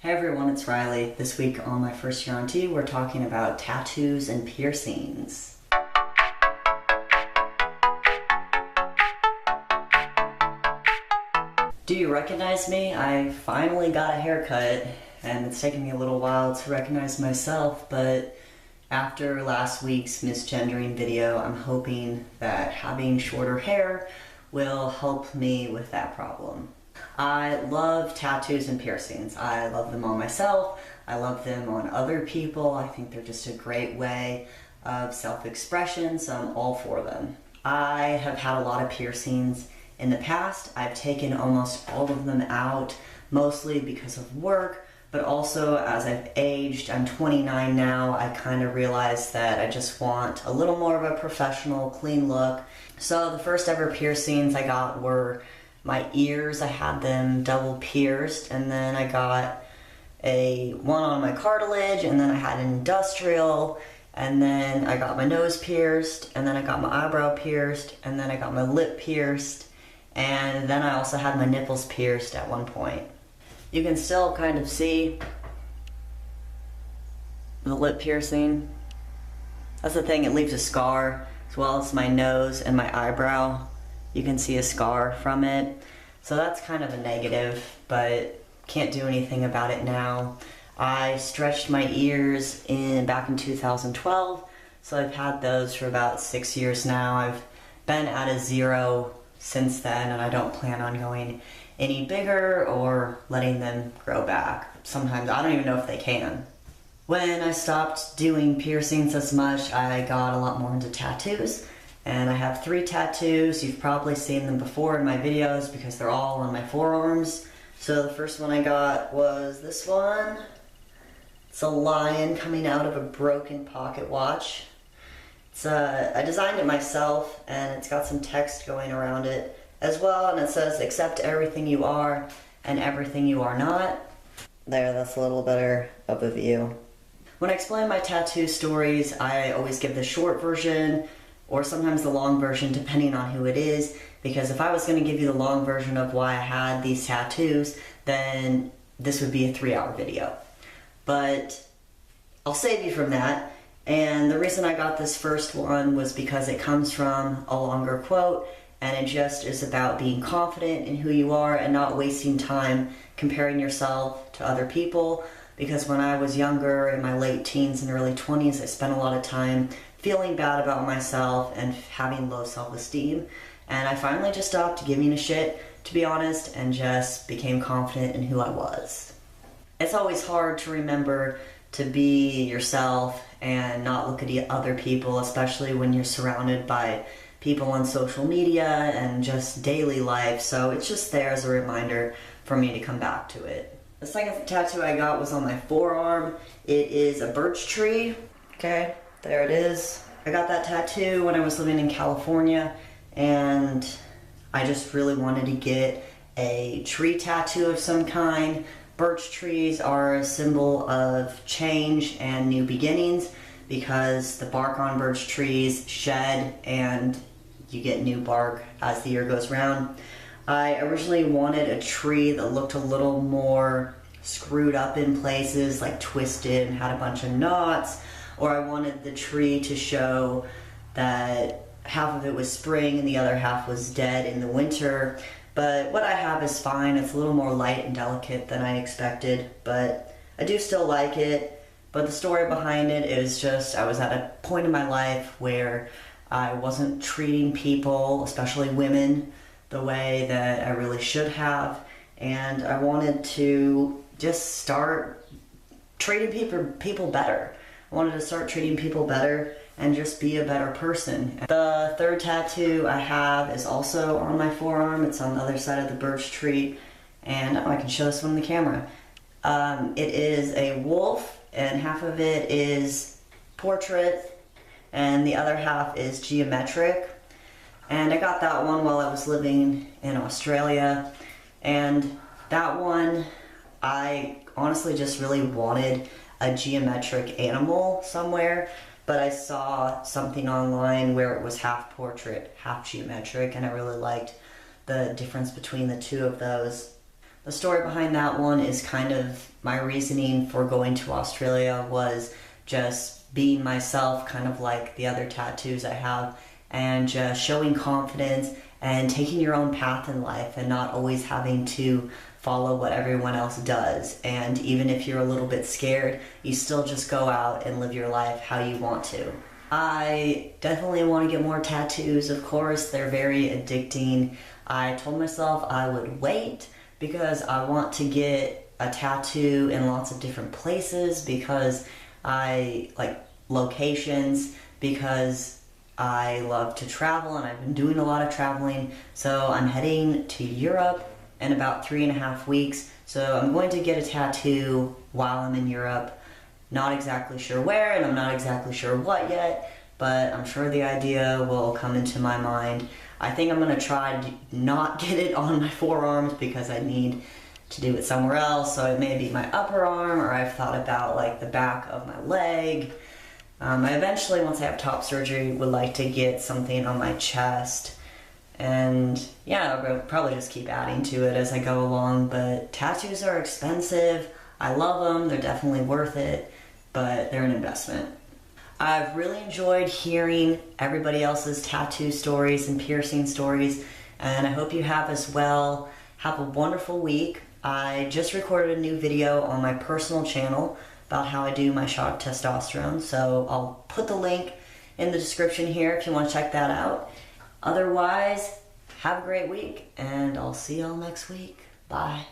Hey everyone, it's Riley. This week on My First Year on T, we're talking about tattoos and piercings. Do you recognize me? I finally got a haircut, and it's taken me a little while to recognize myself, but after last week's misgendering video, I'm hoping that having shorter hair will help me with that problem. I love tattoos and piercings. I love them on myself. I love them on other people. I think they're just a great way of self-expression, so I'm all for them. I have had a lot of piercings in the past. I've taken almost all of them out, mostly because of work, but also as I've aged. I'm 29 now. I kind of realized that I just want a little more of a professional, clean look. So the first ever piercings I got were my ears. I had them double pierced, and then I got one on my cartilage, and then I had an industrial, and then I got my nose pierced, and then I got my eyebrow pierced, and then I got my lip pierced, and then I also had my nipples pierced at one point. You can still kind of see the lip piercing. That's the thing, it leaves a scar, as well as my nose and my eyebrow. You can see a scar from it. So that's kind of a negative, but can't do anything about it now. I stretched my ears back in 2012, so I've had those for about 6 years now. I've been at a 0 since then, and I don't plan on going any bigger or letting them grow back. Sometimes I don't even know if they can. When I stopped doing piercings as much, I got a lot more into tattoos. And I have 3 tattoos. You've probably seen them before in my videos because they're all on my forearms. So the first one I got was this one. It's a lion coming out of a broken pocket watch. I designed it myself, and it's got some text going around it as well, and it says, "Accept everything you are and everything you are not." There, that's a little better of a view. When I explain my tattoo stories, I always give the short version, or sometimes the long version, depending on who it is, because if I was going to give you the long version of why I had these tattoos, then this would be a 3-hour video. But I'll save you from that, and the reason I got this first one was because it comes from a longer quote, and it just is about being confident in who you are and not wasting time comparing yourself to other people. Because when I was younger, in my late teens and early 20s, I spent a lot of time feeling bad about myself and having low self-esteem. And I finally just stopped giving a shit, to be honest, and just became confident in who I was. It's always hard to remember to be yourself and not look at other people, especially when you're surrounded by people on social media and just daily life. So it's just there as a reminder for me to come back to it. The second tattoo I got was on my forearm. It is a birch tree. Okay, there it is. I got that tattoo when I was living in California, and I just really wanted to get a tree tattoo of some kind. Birch trees are a symbol of change and new beginnings because the bark on birch trees shed and you get new bark as the year goes round. I originally wanted a tree that looked a little more screwed up in places, like twisted and had a bunch of knots, or I wanted the tree to show that half of it was spring and the other half was dead in the winter. But what I have is fine. It's a little more light and delicate than I expected, but I do still like it. But the story behind it is just I was at a point in my life where I wasn't treating people, especially women, the way that I really should have, and I wanted to just start treating people better. I wanted to start treating people better and just be a better person. The third tattoo I have is also on my forearm. It's on the other side of the birch tree, and I can show this one on the camera. It is a wolf, and half of it is portrait, and the other half is geometric. And I got that one while I was living in Australia, and that one, I honestly just really wanted a geometric animal somewhere, but I saw something online where it was half portrait, half geometric, and I really liked the difference between the two of those. The story behind that one is kind of my reasoning for going to Australia was just being myself, kind of like the other tattoos I have, and just showing confidence and taking your own path in life and not always having to follow what everyone else does. And even if you're a little bit scared, you still just go out and live your life how you want to. I definitely want to get more tattoos, of course. They're very addicting. I told myself I would wait because I want to get a tattoo in lots of different places, because I like locations, because I love to travel and I've been doing a lot of traveling. So I'm heading to Europe in about 3.5 weeks. So I'm going to get a tattoo while I'm in Europe. Not exactly sure where, and I'm not exactly sure what yet, but I'm sure the idea will come into my mind. I think I'm going to try to not get it on my forearms because I need to do it somewhere else, so it may be my upper arm, or I've thought about like the back of my leg. I eventually, once I have top surgery, would like to get something on my chest. And yeah, I'll probably just keep adding to it as I go along, but tattoos are expensive. I love them, they're definitely worth it, but they're an investment. I've really enjoyed hearing everybody else's tattoo stories and piercing stories, and I hope you have as well. Have a wonderful week. I just recorded a new video on my personal channel about how I do my shot of testosterone, so I'll put the link in the description here if you want to check that out. Otherwise, have a great week, and I'll see y'all next week. Bye.